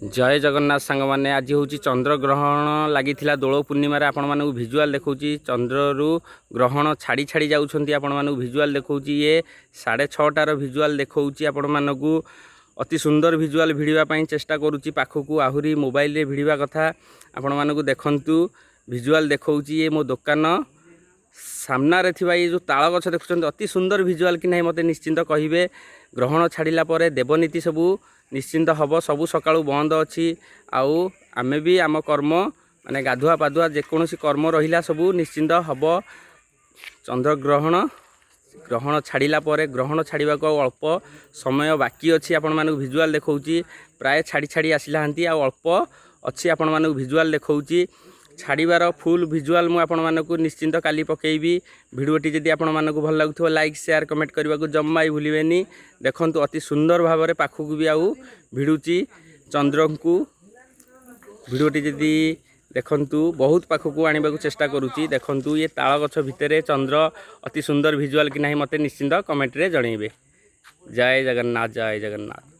जय जगन्नाथ सांग मैंने आज हूँ चंद्र ग्रहण लगी दोल पूर्णिमार आपण मानक भिजुआल देखा चंद्रु ग्रहण छाड़ी छाड़ी जाऊँच आपण मानक भिजुआल देखा ये 6:30 भिजुआल देखा आपण मानक अति सुंदर भिजुआल भिड़ापी चेष्टा करुच्ची पाखक आहरी मोबाइल रे भिड़ा कथा आपण मानक देखु भिजुआल देखा ये मो दुकान सामना ये जो ताल गछ देखुं अति सुंदर भिजुआल कि नहीं मत निश्चिंत कहे ग्रहण छाड़ा पर देवनीति सबू निश्चिंत हम सबू सका बंद अच्छी आमे भी आम कर्म माने गाधुआ पाधुआ जेकोसी कर्म रहा सबू निश्चिंत हम चंद्र ग्रहण ग्रहण छाड़ा पर ग्रहण छाड़ा को अल्प समय बाकी अच्छी आपण मानक भिजुआल देखा प्राय छाड़ी छाड़ी आसला अल्प अच्छी आपण मानक भिजुआल देखा छाड़बार फुल भिजुआल मुझे आपण मानक निश्चिंत काली पकेबी भिडियोटी जदि आपण मानक भल लगुव लाइक शेयर कमेंट करने को जम्मा ही भूलें देखु अति सुंदर भाव में पाखक भी आउ भिड़ुची चंद्र को भिडियोटी जदि देखु बहुत पाखक आने को चेष्टा करुच्ची देखु ये ताल गछ भितर चंद्र अति सुंदर भिजुआल कि नहीं मत निश्चिंत कमेंट रे जनइबे। जय जगन्नाथ जय जगन्नाथ।